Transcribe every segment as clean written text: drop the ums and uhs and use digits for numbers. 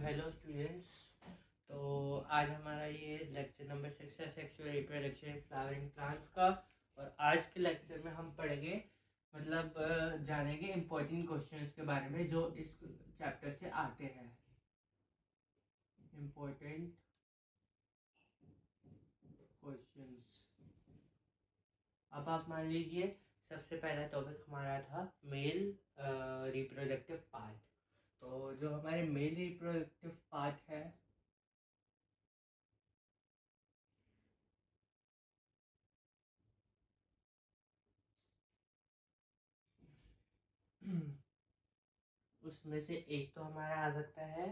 Hello students. तो आज हमारा ये लेक्चर नंबर 6 है, सेक्सुअल रिप्रोडक्शन फ्लावरिंग प्लांट्स का। और आज के लेक्चर में हम पढ़ेंगे जानेंगे इम्पोर्टेंट क्वेश्चंस के बारे में जो इस चैप्टर से आते हैं। Important questions. अब आप मान लीजिए सबसे पहला टॉपिक हमारा था मेल रिप्रोडक्टिव पार्ट। तो जो हमारे मेल रिप्रोडक्टिव पार्ट है उसमें से एक तो हमारा आ सकता है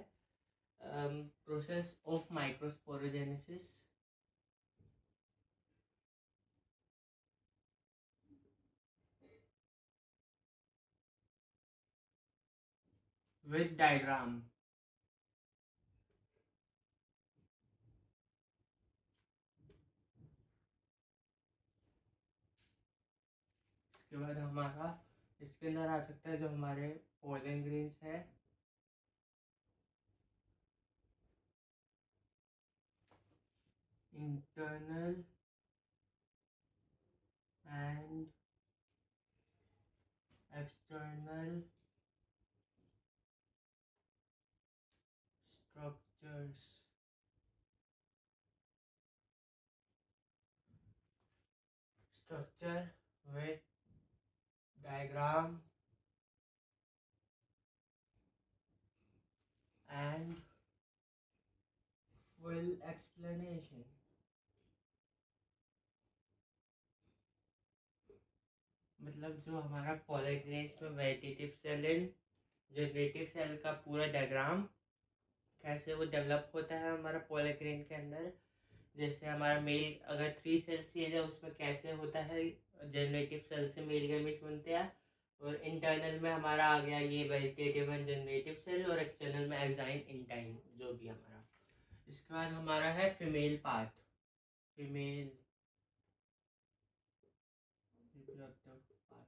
process of microsporogenesis. With diagram. इसके बाद हमारा इसके अंदर आ सकता है जो हमारे पोलन ग्रेन्स है, internal and external structures. Structure with diagram and full explanation. मतलब जो हमारा पोलन ग्रेन्स में वेजिटेटिव सेल इन जनरेटिव सेल का पूरा डायग्राम कैसे वो डेवलप होता है हमारा पोलन ग्रेन के अंदर। जैसे हमारा मेल अगर 3 सेल सीरीज है उसमें कैसे होता है जनरेटिव सेल से मेल गैमेट्स बनते हैं। और इंटरनल में हमारा आ गया ये वेजिटेटिव एंड जनरेटिव सेल, और एक्सटर्नल में एक्साइन इंटाइन जो भी हमारा। इसके बाद हमारा है female part, female reproductive part.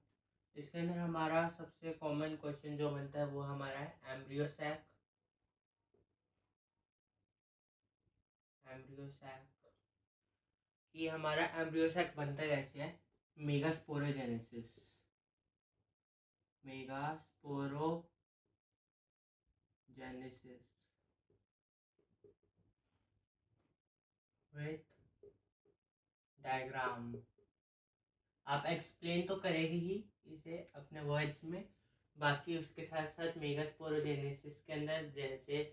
इसके अंदर हमारा सबसे कॉमन क्वेश्चन जो बनता है वो हमारा है एम्ब्रियो सैक। एम्ब्रियो सैक कि हमारा एम्ब्रियो सैक बनता कैसे है। Megasporogenesis, megasporogenesis with diagram. आप एक्सप्लेन तो करेगी ही इसे अपने वर्ड्स में, बाकी उसके साथ साथ मेगास्पोरोजेनेसिस के अंदर जैसे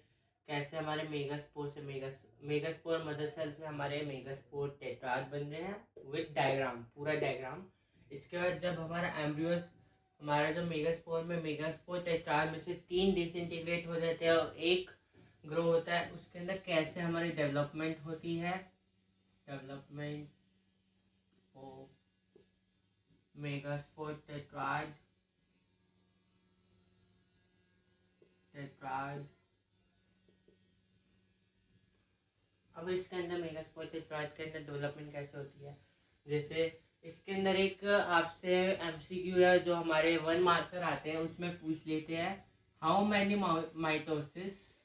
कैसे हमारे मेगास्पोर से मेगास्पोर मदर सेल से हमारे मेगास्पोर टेट्राड बन रहे हैं विद डायग्राम, पूरा डायग्राम। इसके बाद जब हमारा एम्ब्रियोस हमारा जो मेगास्पोर में मेगास्पोर टेट्राड में से 3 डिसइंटीग्रेट हो जाते हैं और एक ग्रो होता है, उसके अंदर कैसे हमारी डेवलपमेंट होती है। Development of megaspore tetrad tetrad. अब इसके अंदर मेगास्पोर टेट्राड के अंदर डेवलपमेंट कैसे होती है। जैसे इसके अंदर एक आपसे एमसीक्यू है जो हमारे 1 मार्कर आते हैं, उसमें पूछ लेते हैं how many mitosis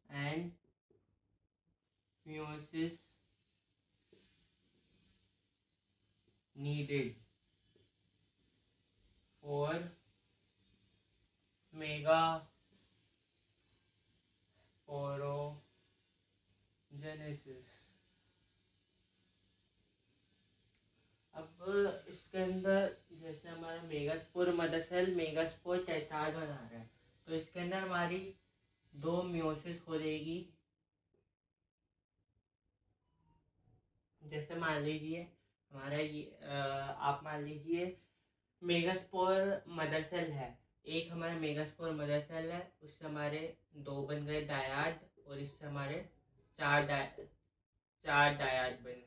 and meiosis needed for megasporogenesis। अब इसके अंदर जैसे हमारा megaspore mother cell megaspore tetrad बना रहा है, तो इसके अंदर हमारी 2 मियोसिस हो जाएगी। जैसे मान लीजिए हमारा ये आप मान लीजिए मेगास्पोर मदर सेल है, एक हमारा मेगास्पोर मदर सेल है, उससे हमारे 2 बन गए डायाड, और इससे हमारे 4 डायाड बन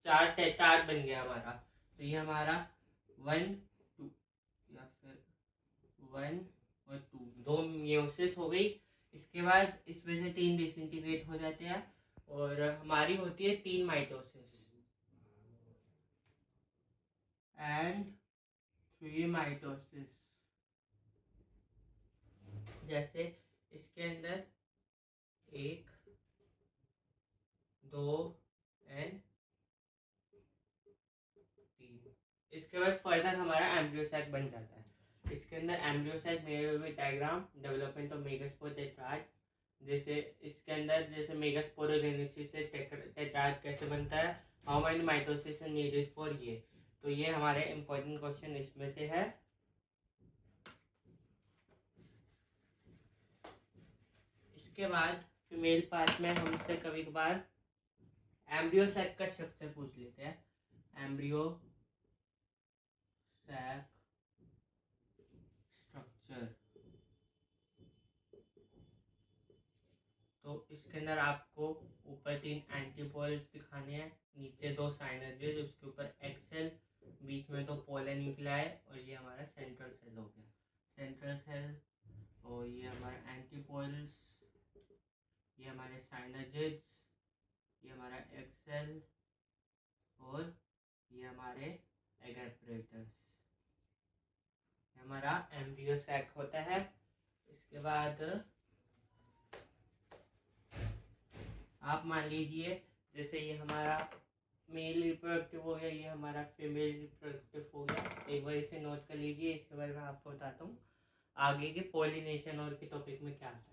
4 टेट्राड बन गया हमारा। तो ये हमारा 1 2 या फिर 1 और 2 2 मियोसिस हो गई। इसके बाद इसमें से 3 डिसइंटीग्रेट हो जाते हैं और हमारी होती है 3 माइटोसिस एंड 3 माइटोसिस। जैसे इसके अंदर 1 2 एंड 3। इसके बाद फर्दर हमारा एम्ब्रियोसैक बन जाता है। इसके अंदर एम्ब्रियोसैक में diagram development of megaspore tetrad, जैसे इसके अंदर जैसे मेगास्पोरोजेनेसिस से टेट्राड कैसे बनता है, how many mitosis needed for ये। तो ये हमारे इंपॉर्टेंट क्वेश्चन इसमें से है। इसके बाद फीमेल पार्ट में हमसे कभी कभार एम्ब्रियोसैक का स्ट्रक्चर पूछ लेते हैं। एम्ब्रियोसैक स्ट्रक्चर, तो इसके अंदर आपको ऊपर 3 एंटीपोल्स दिखाने हैं, नीचे 2 साइनर्जेस, उसके ऊपर एक्सेल, बीच में 2 पोलर न्यूक्लियाई, और ये हमारा सेंट्रल सेल हो गया। सेंट्रल सेल, और ये हमारा एंटीपोल्स, ये हमारे साइनर्जेस, ये हमारा एक्सेल, और ये हमारे एगैपरेटर्स। हमारा एम्ब्रियोसैक होता है। इसके बाद आप मान लीजिए जैसे ये हमारा मेल रिप्रोडक्टिव हो गया, ये हमारा फीमेल रिप्रोडक्टिव हो गया। एक बार इसे नोट कर लीजिए, इसके बाद मैं आपको बताता हूँ आगे के पॉलिनेशन और के टॉपिक में क्या आता है।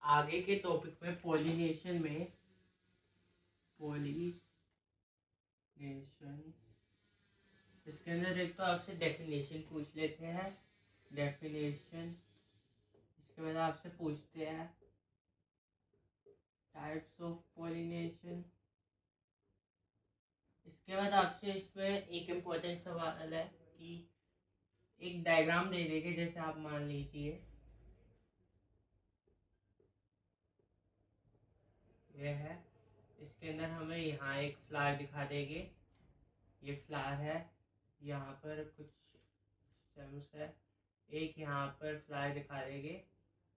आगे के टॉपिक में पॉलिनेशन इसके अंदर एक तो आपसे डेफिनेशन पूछ लेते हैं, डेफिनेशन। इसके बाद आपसे पूछते हैं टाइप्स ऑफ पॉलिनेशन। इसके बाद आपसे इसमें एक इम्पोर्टेंट सवाल है कि एक डायग्राम दे देंगे, जैसे आप मान लीजिए ये है, इसके अंदर हमें यहाँ एक फ्लावर दिखा देंगे, ये फ्लावर है, यहाँ पर कुछ स्टेम्स है, एक यहाँ पर फ्लावर दिखा देंगे,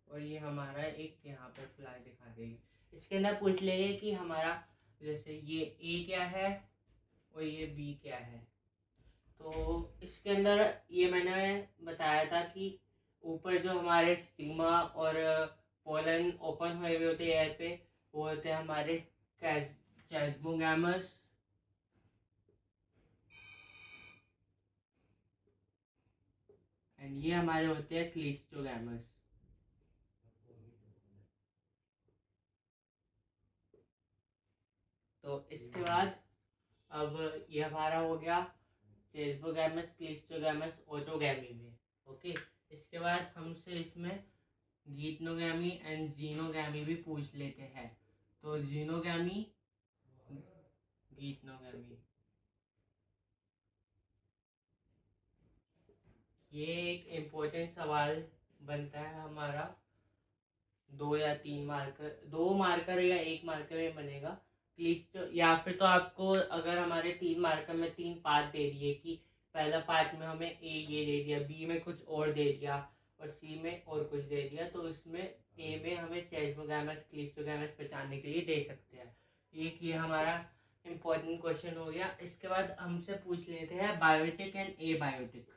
और ये हमारा एक यहाँ पर फ्लावर दिखा देंगे। इसके अंदर पूछ लेंगे कि हमारा जैसे ये ए क्या है और ये बी क्या है। तो इसके अंदर ये मैंने बताया था कि ऊपर जो हमारे स्टिग्मा और पोलन ओपन हुए हुए होते हैं एयर पे, वो होते हैं हमारे चेस्मोगैमस, एंड ये हमारे होते हैं क्लिस्टोगैमस। तो इसके बाद अब ये हमारा हो गया चेस्मोगैमस, क्लिस्टोगैमस, ऑटोगैमी में। ओके, इसके बाद हमसे इसमें गीटनोगैमी एंड जीनोगैमी भी पूछ लेते हैं। तो जीनोगैमी, गीटनोगैमी, ये एक इम्पोर्टेंट सवाल बनता है हमारा। 2 या 3 मार्कर, 2 मार्कर या 1 मार्कर में बनेगा क्लिस्ट, या फिर तो आपको अगर हमारे 3 मार्कर में 3 पार्ट दे दिए कि पहला पार्ट में हमें ए ये दे दिया, बी में कुछ और दे दिया, और सी में और कुछ दे दिया, तो इसमें ए में हमें चेस्मोगैमस क्लिस्टोगैमस पहचानने के लिए दे सकते हैं। एक ये हमारा इम्पोर्टेंट क्वेश्चन हो गया। इसके बाद हमसे पूछ लेते हैं biotic and abiotic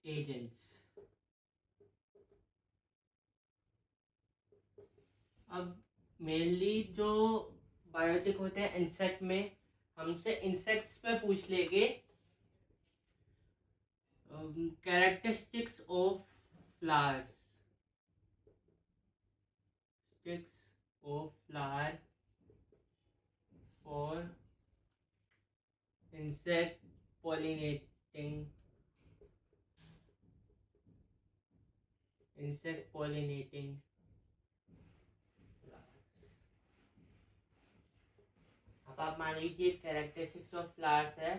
agents. अब मेनली जो बायोटिक होते हैं इंसेक्ट में, हमसे इंसेक्ट्स पे पूछ लेंगे कैरेक्टरिस्टिक्स ऑफ फ्लावर्स, फ्लावर और इंसेक्ट पॉलिनेटिंग, अब आप मान लीजिए कैरेक्टरिस्टिक्स ऑफ फ्लावर्स है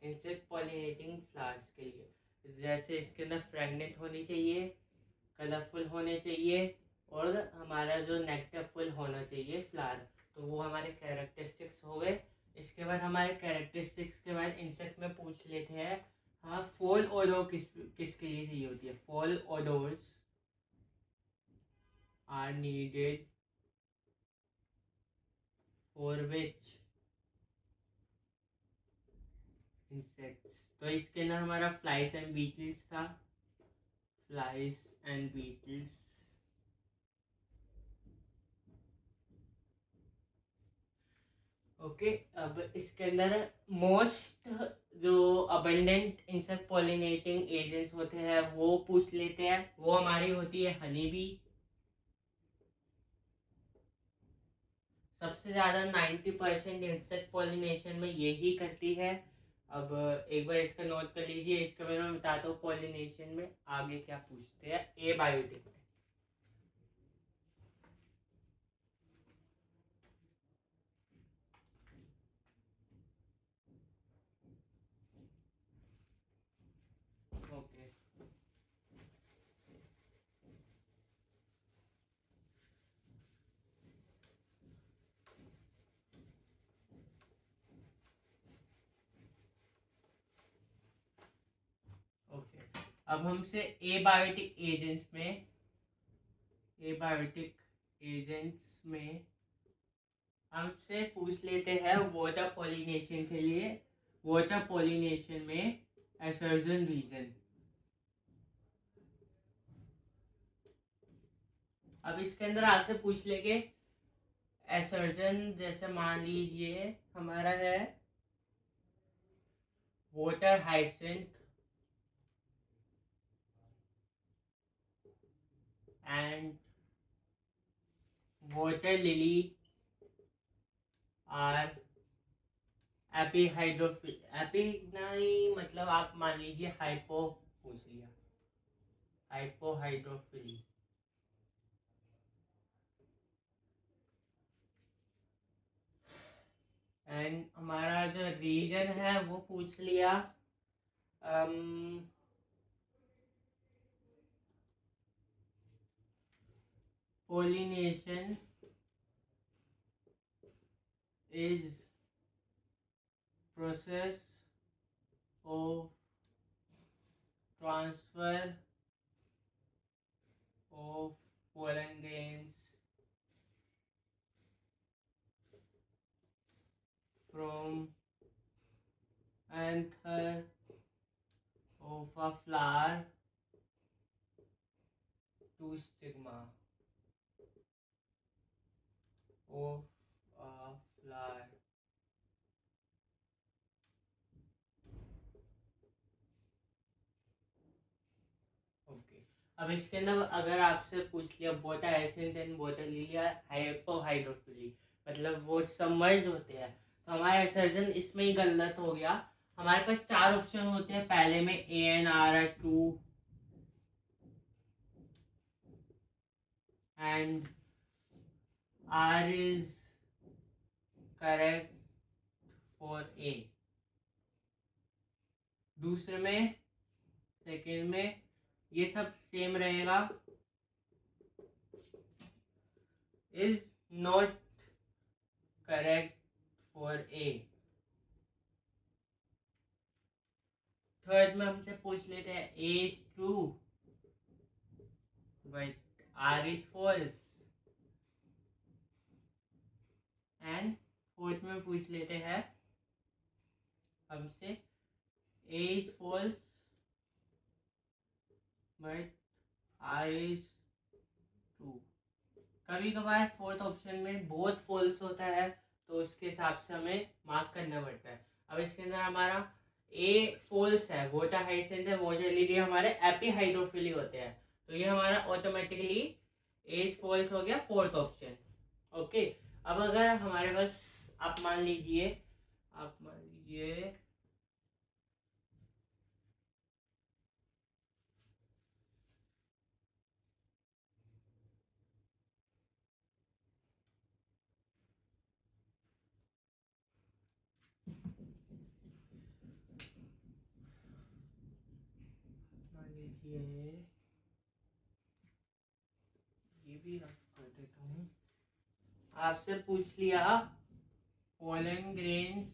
इंसेक्ट पॉलिनेटिंग फ्लावर्स के लिए। जैसे इसके अंदर फ्रेगनेंट होनी चाहिए, कलरफुल होने चाहिए और हमारा जो नेक्टर फुल होना चाहिए फ्लावर। तो वो हमारे कैरेक्टरिस्टिक्स हो गए। इसके बाद हमारे कैरेक्टरिस्टिक्स के बाद इंसेक्ट में पूछ लेते हैं हाँ फॉल ओडोर किसके लिए चाहिए होती है। Foul odours are needed for which insects. तो इसके अंदर हमारा फ्लाइज एंड बीटल्स था। Flies and beetles. ओके अब इसके अंदर मोस्ट जो अबंडेंट इंसेक्ट पॉलिनेटिंग एजेंट्स होते हैं वो पूछ लेते हैं। वो हमारी होती है हनी बी। सबसे ज्यादा 90% इंसेक्ट पॉलिनेशन में यही करती है। अब एक बार इसका नोट कर लीजिए। इसके बारे में बताता हूँ पॉलिनेशन में आगे क्या पूछते हैं। ए बायोटिक। ओके ओके अब हमसे एबायोटिक एजेंट्स में हमसे पूछ लेते हैं वाटर पॉलिनेशन के लिए। वाटर पॉलिनेशन में एसर्जन रीजन। अब इसके अंदर आपसे पूछ लेंगे एसर्जन। जैसे मान लीजिए हमारा है water hyacinth and water lily are एपी नहीं, मतलब आप मान लीजिए हाइपो पूछ लिया, हाइपोहाइड्रोफिली। एंड हमारा जो रीजन है वो पूछ लिया pollination is process of transfer of pollen grains from anther of a flower to stigma of a flower। Okay अब इसके अंदर अगर आपसे पूछ लिया बोटा एसेंट एंड बोटा लिया हाइपोहाइड्रोफिली, मतलब वो सबमर्ज होते हैं, तो हमारा सर्जन इसमें ही गलत हो गया। हमारे पास 4 ऑप्शन होते हैं। पहले में ANR2 and R is correct for A। दूसरे में सेकेंड में ये सब सेम रहेगा, is not correct for A। Third में हमसे पूछ लेते हैं A is true but R is false. And fourth में पूछ लेते हैं हमसे A is false but R is true. कभी कभार फोर्थ ऑप्शन में बोथ फॉल्स होता है तो उसके हिसाब से हमें मार्क करना पड़ता है। अब इसके अंदर हमारा A फॉल्स है, वोटा हाइसेंथ है, वोटा लिली हमारे एपीहाइड्रोफिली होते हैं, तो ये हमारा ऑटोमेटिकली एज फॉल्स हो गया फोर्थ ऑप्शन। ओके अब अगर हमारे पास आप मान लीजिए ये भी रफ कर देता हूँ। आपसे पूछ लिया pollen grains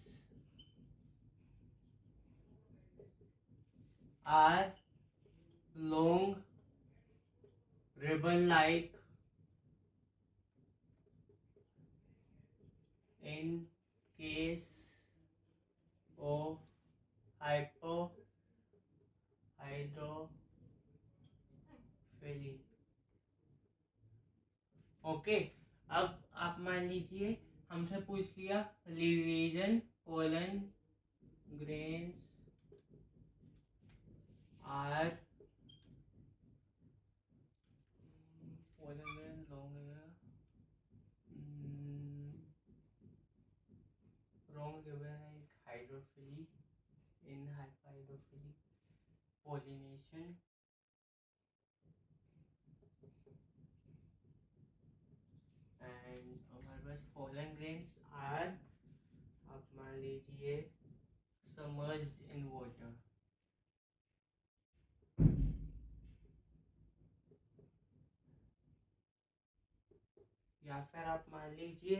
are long ribbon like in case of hypohydrophily। Okay, अब आप मान लीजिए हमसे पूछ लिया reason pollen grains are pollen grain long hydrophily in hypohydrophily pollination and हमारे पास पोलन ग्रेन्स आर, आप मान लीजिए submerged in water। या फिर आप मान लीजिए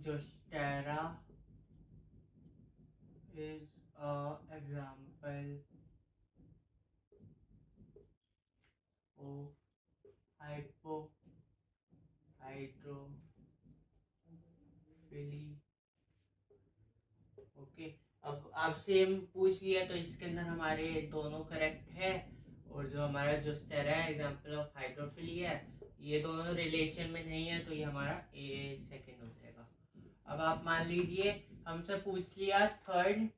Zostera is a example of hypohydrophily। Okay, अब आपसे हम पूछ लिया तो इसके अंदर हमारे दोनों करेक्ट है, और जो हमारा जोस्टेरा है एग्जाम्पल ऑफ हाइड्रोफिली है, ये दोनों रिलेशन में नहीं है, तो ये हमारा ए सेकंड हो जाएगा। अब आप मान लीजिए हमसे पूछ लिया थर्ड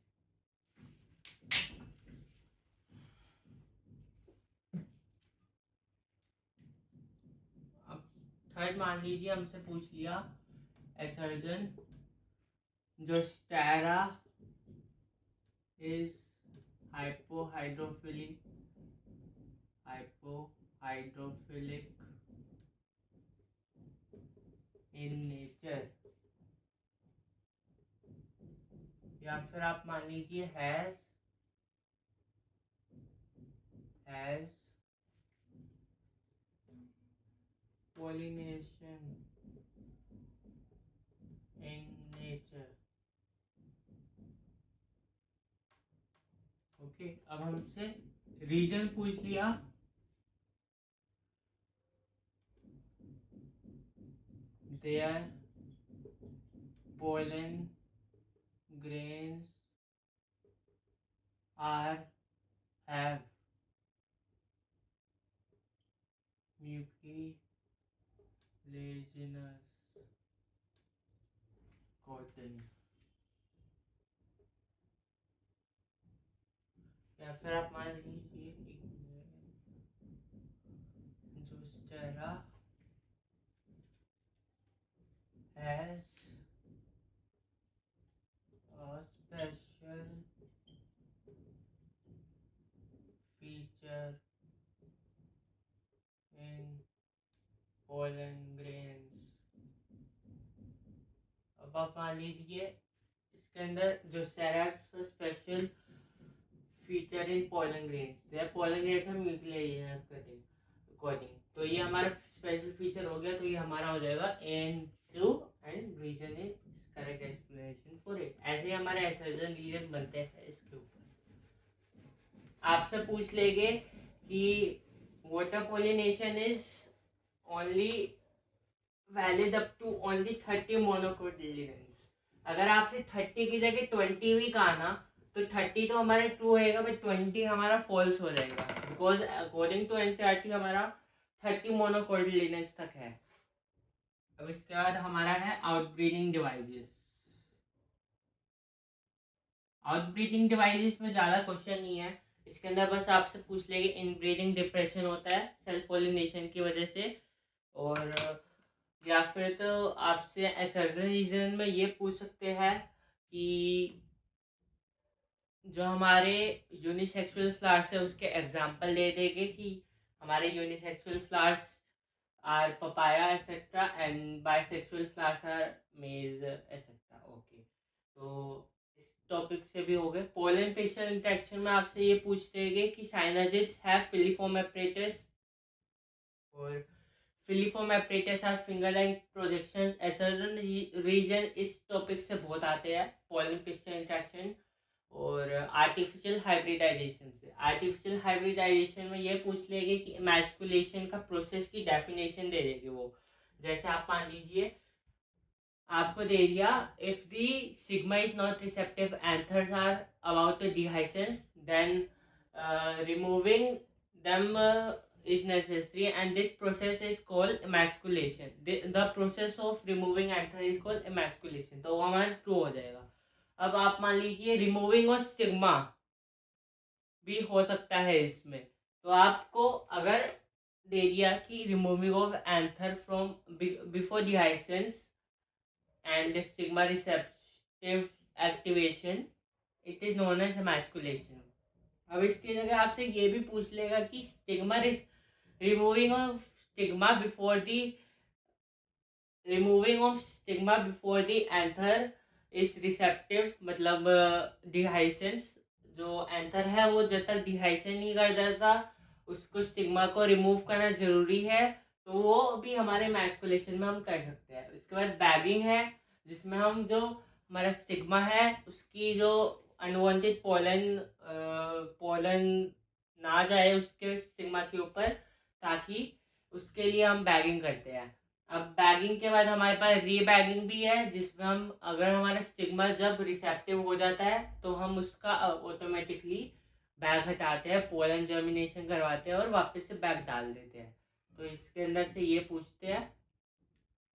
मान लीजिए हमसे पूछ लिया एसर्जन जोस्टेरा इज हाइपोहाइड्रोफिलिक इन नेचर, या फिर आप मान लीजिए has pollination in nature। Okay, अब हमसे रीजन पूछ लिया their pollen grains are have mucilaginous cotton। या फिर आप मान लीजिए Zostera has a special feature in pollen grains। अब आप मान लीजिए इसके अंदर जो special feature in pollen grains, pollen grains हम न्यूक्लियर कोटिंग, तो ये हमारा स्पेशल फीचर हो गया, तो ये हमारा हो जाएगा N2 and reason is correct explanation for it. ऐसे हमारे एसर्जन रीजन बनते हैं। इसके ऊपर आपसे पूछ लेंगे कि water pollination is only valid up to only 30 monocotyledons. अगर आपसे 30 की जगह 20 भी कहा ना, तो 30 तो हमारा ट्रू होएगा, बट 20 हमारा फॉल्स हो जाएगा, बिकॉज अकॉर्डिंग टू एनसीईआरटी हमारा 30 मोनोकोटिलिडेंस तक है। अब इसके बाद हमारा है आउटब्रीडिंग डिवाइसेस। आउटब्रीडिंग डिवाइसेस में ज़्यादा क्वेश्चन नहीं है, इसके अंदर बस आपसे पूछ लेंगे इनब्रीडिंग डिप्रेशन होता है सेल्फ पोलिनेशन की वजह से, और या फिर तो आपसे एसर्जन रीजन में ये पूछ सकते हैं कि जो हमारे यूनिसेक्सुअल फ्लावर्स है उसके एग्जाम्पल दे देंगे कि हमारे unisexual flowers are papaya etcetera and bisexual flowers are maize etcetera. Okay, तो टॉपिक से भी हो गए। पोलन पेशियल इंटरेक्शन में आपसे ये पूछ लेंगे कि साइनर्जिड्स हैव फिलीफॉर्म एपरेटस, और filiform apparatus have finger like projections. Assertion reason इस टॉपिक से बहुत आते हैं, पोलन पेशियल इंटरेक्शन। और आर्टिफिशियल हाइब्रिडाइजेशन से, आर्टिफिशियल हाइब्रिडाइजेशन में ये पूछ लेंगे कि एमैस्कुलेशन का प्रोसेस की डेफिनेशन दे देंगे वो। जैसे आप मान लीजिए आपको दे दिया, if the stigma is not receptive anthers are about the dehiscence, then removing them is necessary, and this process is called emasculation. The process of removing anther is called emasculation. तो वो हमारा ट्रू हो जाएगा। अब आप मान लीजिए removing of stigma भी हो सकता है इसमें, तो आपको अगर दे दिया कि removing of anther from before dehiscence and the stigma receptive activation, it is known as emasculation. अब इसकी जगह आपसे ये भी पूछ लेगा कि stigma removing of stigma before the anther is receptive, मतलब डिहाइसेंस, जो एंथर है वो जब तक डिहाइसन नहीं कर जाता उसको स्टिग्मा को रिमूव करना जरूरी है, तो वो भी हमारे मैस्कुलेशन में हम कर सकते हैं। इसके बाद बैगिंग है, जिसमें हम जो हमारा स्टिग्मा है उसकी जो अनवांटेड पोलन ना जाए उसके स्टिग्मा के ऊपर, ताकि उसके लिए हम बैगिंग करते हैं। अब बैगिंग के बाद हमारे पास रीबैगिंग भी है, जिसमें हम अगर हमारा स्टिग्मा जब रिसेप्टिव हो जाता है तो हम उसका ऑटोमेटिकली बैग हटाते हैं, पोलन जर्मिनेशन करवाते हैं और वापस से बैग डाल देते हैं। तो इसके अंदर से ये पूछते हैं।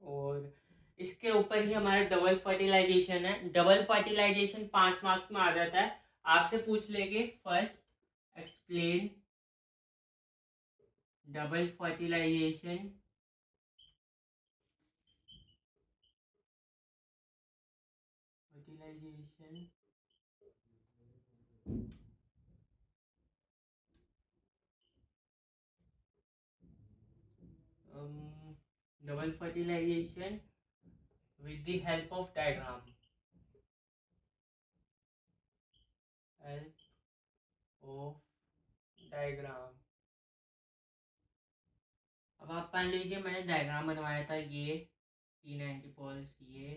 और इसके ऊपर ही हमारा डबल फर्टिलाइजेशन है। डबल फर्टिलाइजेशन 5 मार्क्स में आ जाता है। आपसे पूछ लेंगे first explain double fertilization. Double fertilization with the help of diagram, help of diagram। अब आप मान लीजिए मैंने डायग्राम बनवाया था, ये T90 पोल्स, ये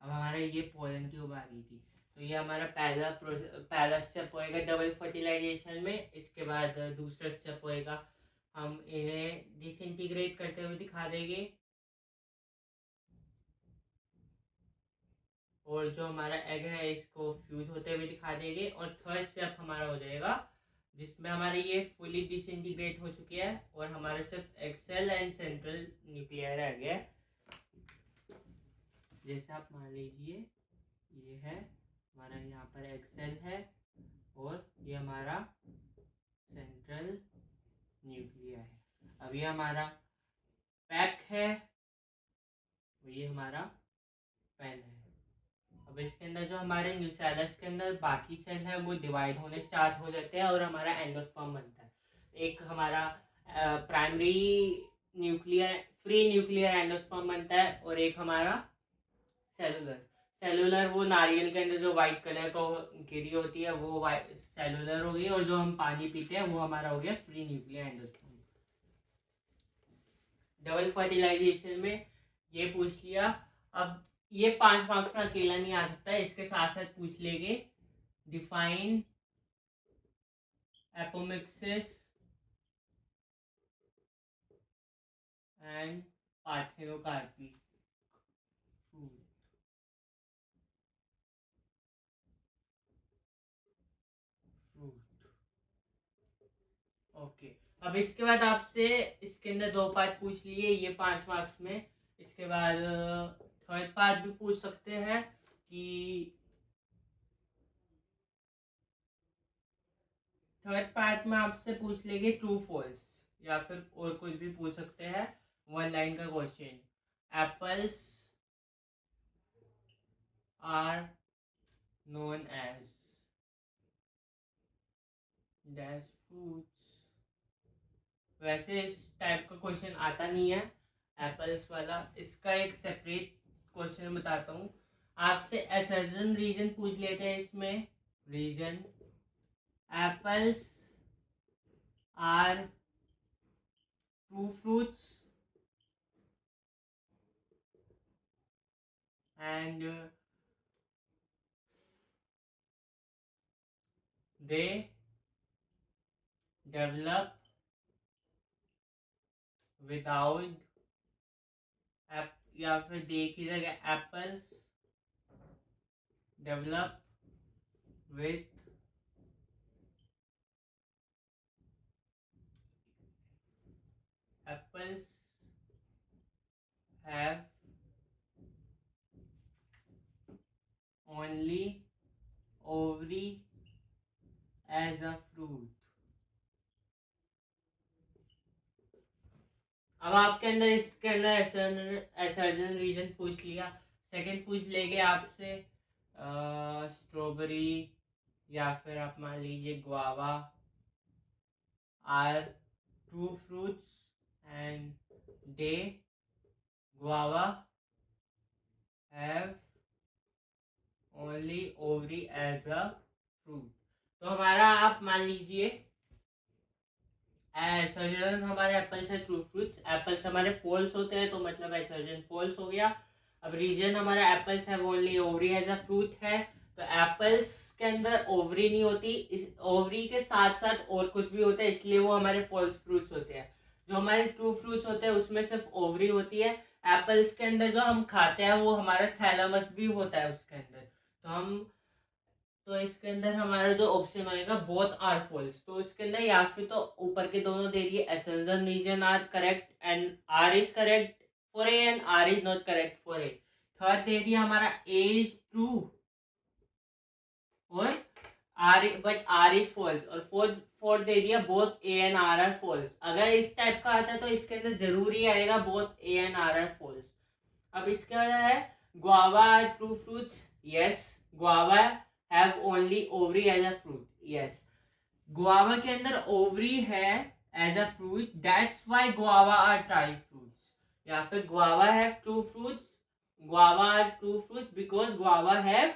अब हमारा ये पोलन क्यूब आ रही थी, तो ये हमारा पहला स्टेप होएगा डबल फर्टिलाइजेशन में। इसके बाद दूसरा स्टेप होएगा हम इन्हें डिसइंटीग्रेट करते हुए दिखा देंगे, और जो हमारा एग है इसको फ्यूज होते हुए दिखा देंगे। और थर्ड स्टेप हमारा हो जाएगा जिसमें हमारे ये फुली डिसइंटीग्रेट हो चुकी है और हमारा सिर्फ एक्सेल एंड सेंट्रल न्यूक्लियर रह गया। जैसे आप मान लीजिए ये है हमारा, यहाँ पर एक्सेल है और ये हमारा सेंट्रल न्यूक्लियर है। अब ये हमारा पैक है, ये हमारा पेन है। अब इसके अंदर जो हमारे न्यूसेलस के अंदर बाकी सेल है वो डिवाइड होने स्टार्ट हो जाते हैं और हमारा एंडोस्पर्म बनता है। एक हमारा primary nuclear free nuclear endosperm बनता है, और एक हमारा सेलुलर वो नारियल के अंदर जो व्हाइट कलर को गिरी होती है वो सेलुलर हो गई, और जो हम पानी पीते हैं वो हमारा हो गया free nuclear endosperm. Double fertilization में ये पूछ लिया। अब ये 5 मार्क्स में अकेला नहीं आ सकता है, इसके साथ साथ पूछ लेंगे define apomixis and parthenocarpy. Okay, अब इसके बाद आपसे इसके अंदर 2 पार्ट पूछ लिए ये 5 मार्क्स में। इसके बाद थर्ड पार्ट भी पूछ सकते हैं कि थर्ड पार्ट में आपसे पूछ लेंगे ट्रू फॉल्स, या फिर और कुछ भी पूछ सकते हैं। 1 लाइन का question, apples are known as dash fruits. वैसे इस टाइप का क्वेश्चन आता नहीं है एप्पल्स वाला, इसका एक सेपरेट क्वेश्चन बताता हूँ। आपसे असर्जन रीजन पूछ लेते हैं इसमें। Reason apples are true fruits and they develop without या फिर देखी जगह apples develop with apples have only ovary as a fruit। अब आपके अंदर इसके अंदर असर्जन रीजन पूछ लिया। सेकंड पूछ लेंगे आपसे स्ट्रॉबेरी या फिर आप मान लीजिए guava are true fruits and they guava have only ovary as a fruit. तो हमारा आप मान लीजिए सर्जन हमारे एप्पल्स है ट्रू फ्रूट्स, एप्पल्स हमारे फॉल्स होते हैं तो मतलब सर्जन फॉल्स हो गया। अब रीजन हमारा एप्पल्स है only ovary as a fruit है, तो एप्पल्स के अंदर ओवरी नहीं होती, इस ओवरी के साथ साथ और कुछ भी होता है, इसलिए वो हमारे फॉल्स फ्रूट्स होते हैं। जो हमारे ट्रू फ्रूट्स होते हैं उसमें सिर्फ ओवरी होती है। एप्पल्स के अंदर जो हम खाते हैं वो हमारा थैलेमस भी होता है उसके अंदर। तो इसके अंदर हमारा जो ऑप्शन होएगा बोथ आर फॉल्स, तो इसके अंदर या फिर तो ऊपर के दोनों दे दिए assertion reason are correct and R is correct for A and R is not correct for A. Third दे दिया हमारा ए इज ट्रू और R but R is false, और फोर्थ दे दिया both A and R are false. अगर इस type का आता है तो इसके अंदर जरूरी आएगा both A and R are false. अब इसके बाद है guava are true fruits, yes guava have only ovary as a fruit, yes guava के अंदर ओवरी है as a fruit, that's why guava are true fruits. या फिर guava have true fruits, guava are true fruits because guava have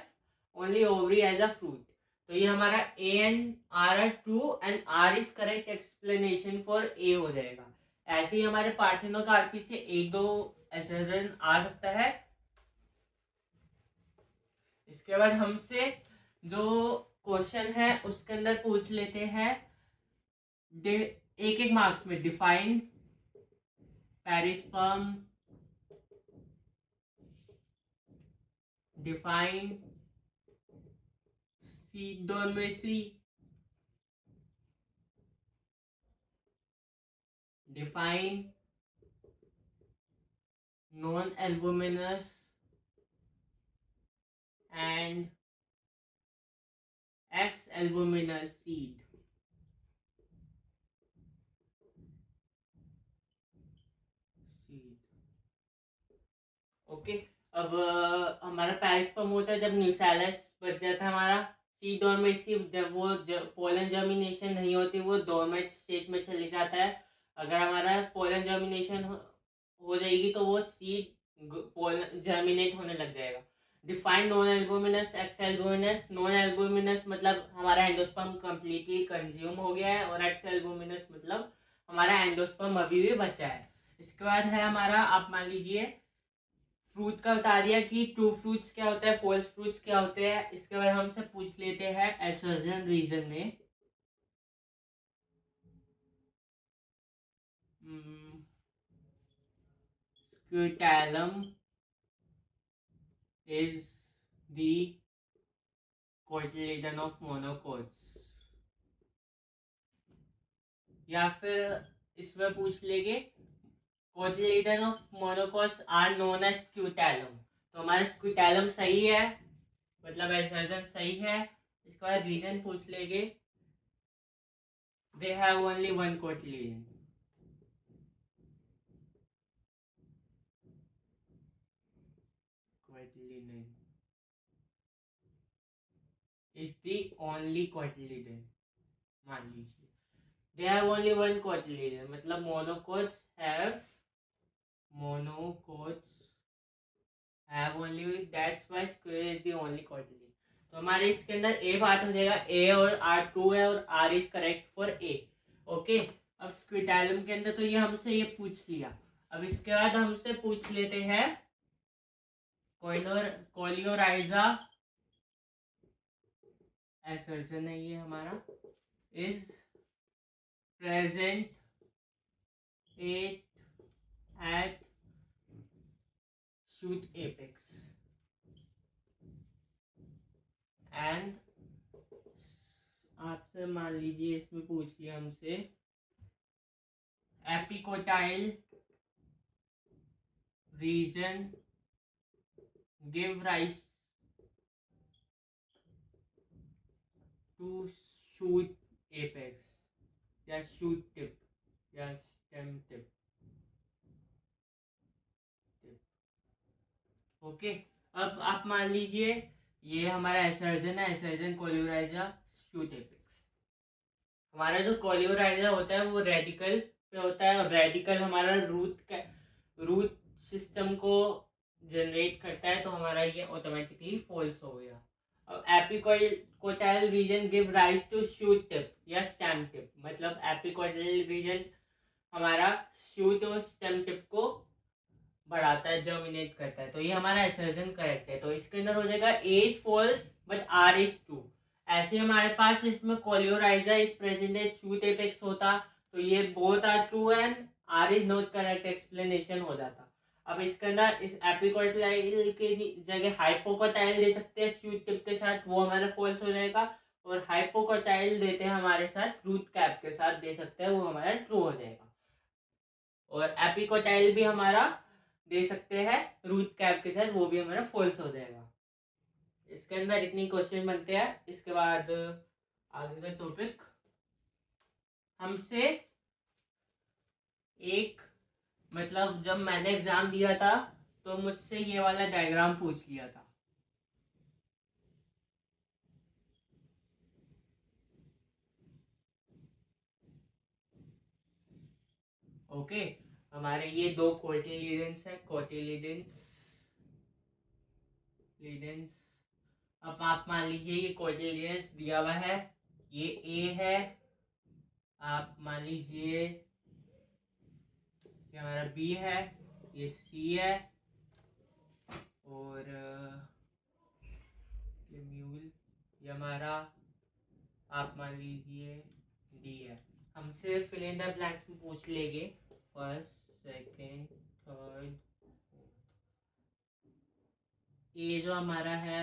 only ovary as a fruit. तो ये हमारा A and R are true and R is correct explanation for a हो जाएगा। ऐसे ही हमारे parthenocarpy से एक दो असर्जन आ सकता है। इसके बाद हमसे जो क्वेश्चन है उसके अंदर पूछ लेते हैं एक एक मार्क्स में। Define perisperm, define seed dormancy, define non albuminous and ex albuminous seed. Okay अब हमारा पेरिस्पर्म होता है जब न्यूसेलस बच जाता है हमारा। सीड डोरमेसी जब वो पोलन जर्मिनेशन नहीं होती, वो डोरमेट स्टेट में चले जाता है। अगर हमारा पोलन जर्मिनेशन हो जाएगी तो वो सीड जर्मिनेट होने लग जाएगा। Define non albuminous x albuminous, non albuminous मतलब हमारा एंडोस्पर्म कंप्लीटली कंज्यूम हो गया है, और एक्स एल्बुमिनस मतलब हमारा एंडोस्पर्म अभी भी बचा है। इसके बाद है हमारा आप मान लीजिए फ्रूट का बता दिया कि ट्रू फ्रूट्स क्या होता है, फॉल्स फ्रूट्स क्या होते हैं। इसके बाद हमसे पूछ लेते हैं असर्जन रीजन में स्क्यूटैलम is the cotyledon of monocots। या फिर इसमें पूछ लेंगे cotyledon of monocots are known as scutellum. तो हमारा स्क्यूटैलम सही है, मतलब असर्जन सही है। इसके बाद रीजन पूछ लेंगे they have only one cotyledon. is the only cotyledon मान लीजिए। they have only one cotyledon मतलब monocots have have only, that's why square is the only quadrilateral. तो हमारे इसके अंदर ए बात हो जाएगा, ए और आर ट्रू है और R is correct for A. Okay, अब स्क्विटैलम के अंदर तो ये हमसे ये पूछ लिया। अब इसके बाद हमसे पूछ लेते हैं कोलियोराइजा एसर्जन है ये हमारा, is present at shoot apex and आपसे मान लीजिए इसमें पूछ लिया हमसे epicotyl region give rise to shoot apex या शूट टिप या स्टेम टिप। ओके, अब आप मान लीजिए ये हमारा एसर्जन है, एसर्जन कोलियोराइजा शूट एपेक्स। हमारा जो कोलियोराइजा होता है वो रेडिकल पे होता है और रेडिकल हमारा रूट सिस्टम को जनरेट करता है, तो हमारा ये ऑटोमेटिकली फॉल्स हो गया। अब epicotyl region give rise to shoot tip या स्टेम टिप, मतलब एपिकोटाइल रीजन हमारा शूट और स्टेम टिप को बढ़ाता है, जर्मिनेट करता है, तो ये हमारा एसर्जन करेक्ट है। तो इसके अंदर हो जाएगा A is false but R is true. ऐसे हमारे पास इसमें coleorhiza is present at shoot apex होता, तो ये both are true and R is not correct explanation हो जाता। अब इसके अंदर इस एपिकोटाइल की जगह हाइपोकोटाइल दे सकते हैं शूट टिप के साथ, वो हमारा फॉल्स हो जाएगा, और हाइपोकोटाइल देते हैं हमारे साथ रूट कैप के साथ दे सकते हैं, वो हमारा ट्रू हो जाएगा। और एपिकोटाइल भी हमारा दे सकते हैं रूट कैप के साथ, वो भी हमारा फॉल्स हो जाएगा। इसके अंदर इतनी क्वेश्चन बनते हैं। इसके बाद आगे का टॉपिक हमसे एक, मतलब जब मैंने एग्जाम दिया था तो मुझसे ये वाला डायग्राम पूछ लिया था। ओके, हमारे ये दो कोटिलिडेंस है, कोटिलिडेंस। अब आप मान लीजिए ये कोटिलिडेंस दिया हुआ है, ये ए है, आप मान लीजिए ये हमारा बी है, ये सी है, और ये हमारा आप मान लीजिए डी है। हमसे फिल इन द ब्लैंक्स में पूछ लेंगे फर्स्ट सेकंड थर्ड। ये जो हमारा है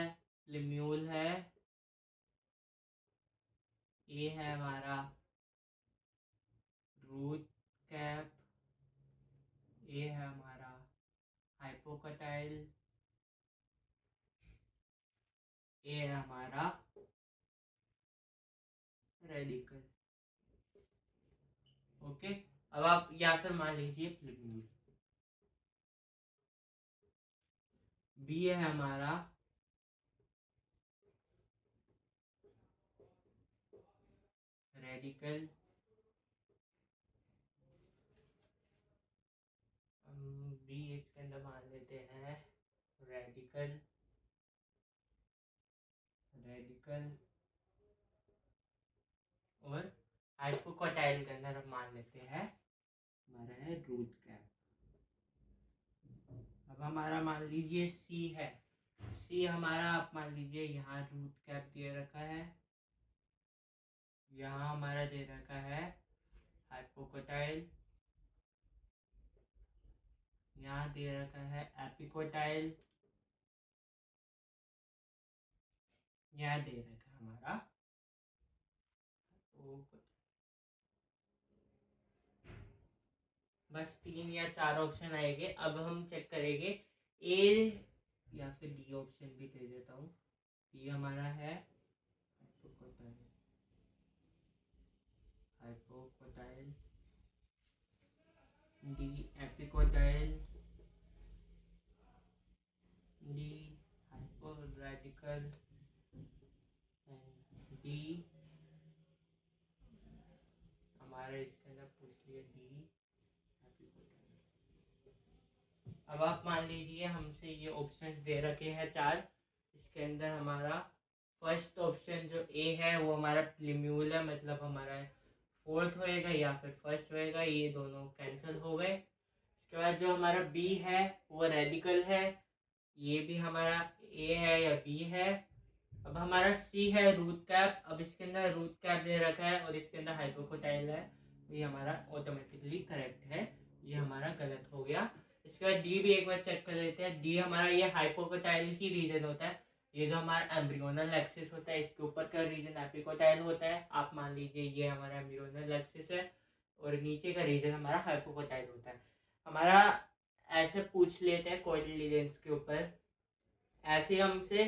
लिम्यूल है, ये है हमारा रूट कैप, ये है हमारा हाइपोकोटाइल, ये है हमारा रेडिकल। ओके, अब आप या फिर मान लीजिए लिम्यूल। बी है हमारा रेडिकल, बी इसके अंदर मान लेते हैं रेडिकल, और हाइपोकोटाइल के अंदर हम मान लेते हैं हमारा है रूट कैप। अब हमारा मान लीजिए सी है, सी हमारा आप मान लीजिए यहाँ रूट कैप दे रखा है, यहाँ हमारा दे रखा है हाइपोकोटाइल, यहाँ दे रखा है एपिकोटाइल, यहाँ दे रखा है हमारा बस 3 या 4 ऑप्शन आएंगे। अब हम चेक करेंगे ए या फिर डी ऑप्शन भी दे देता हूँ। ये हमारा है hypocotyl, the epicotyl, the hyporadicle, and the हमारे इसके अंदर पूछ लिया डी एपिकोटाइल। अब आप मान लीजिए हमसे ये ऑप्शंस दे रखे हैं 4। इसके अंदर हमारा फर्स्ट ऑप्शन जो ए है वो हमारा प्लीम्यूल है, मतलब हमारा 4th होएगा या फिर फर्स्ट होएगा, ये दोनों कैंसिल हो गए। इसके बाद जो हमारा बी है वो रेडिकल है, ये भी हमारा ए है या बी है। अब हमारा सी है रूट कैप, अब इसके अंदर रूट कैप दे रखा है और इसके अंदर हाइपोकोटाइल है, ये हमारा ऑटोमेटिकली करेक्ट है, ये हमारा गलत हो गया। इसके बाद डी भी एक बार चेक कर लेते हैं। डी हमारा ये हाइपोकोटाइल ही रीजन होता है, ये जो हमारा एम्ब्रियोनल एक्सिस होता है इसके ऊपर का रीजन एपिकोटाइल होता है। आप मान लीजिए ये हमारा एम्ब्रियोनल एक्सिस है और नीचे का रीजन हमारा हाइपोकोटाइल होता है। हमारा ऐसे पूछ लेते हैं कोटिलिडेंस के ऊपर, ऐसे हमसे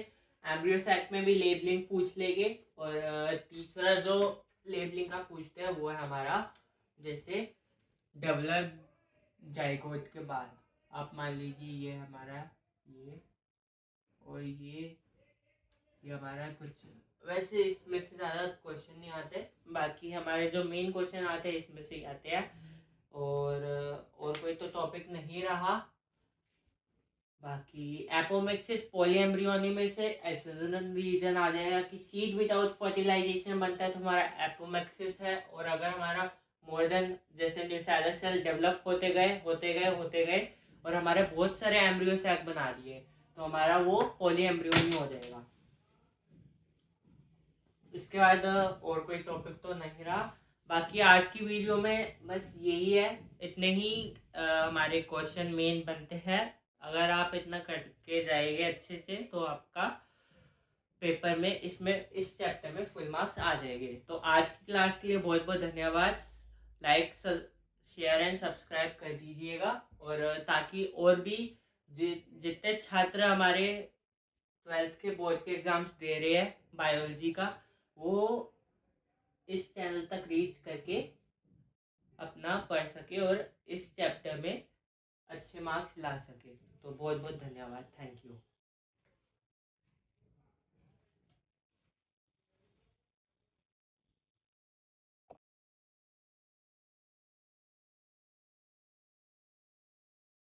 एम्ब्रियो सैक में भी लेबलिंग पूछ लेंगे। और तीसरा जो लेबलिंग का पूछते हैं वो है हमारा जैसे डेवलप जाइगोट के बाद। आप मान लीजिए ये हमारा ये और ये हमारा कुछ, वैसे इसमें से ज़्यादा क्वेश्चन नहीं आते, बाकी हमारे जो मेन क्वेश्चन आते हैं इसमें से ही आते हैं। और कोई तो टॉपिक नहीं रहा। बाकी एपोमेक्सिस पॉलीएम्ब्रियोनी में से एसेजनल रीजन आ जाएगा कि सीड विदाउट फर्टिलाइजेशन बनता है तो हमारा एपोमेक्सिस है। और अगर हमारा मोर देन जैसे न्यूसेलस सेल डेवलप होते गए और हमारे बहुत सारे एम्ब्रियो सैक बना दिए तो हमारा वो पॉलीएम्ब्रियोनी हो जाएगा। इसके बाद और कोई टॉपिक तो नहीं रहा। बाकी आज की वीडियो में बस यही है, इतने ही हमारे क्वेश्चन मेन बनते हैं। अगर आप इतना करके जाएंगे अच्छे से तो आपका पेपर में इस चैप्टर में फुल मार्क्स आ जाएंगे। तो आज की क्लास के लिए बहुत बहुत धन्यवाद। लाइक शेयर एंड सब्सक्राइब कर दीजिएगा, और ताकि और भी जितने छात्र हमारे 12th के बोर्ड के एग्जाम्स दे रहे हैं बायोलॉजी का, वो इस चैनल तक रीच करके अपना पढ़ सके और इस चैप्टर में अच्छे मार्क्स ला सके। तो बहुत बहुत धन्यवाद, थैंक यू।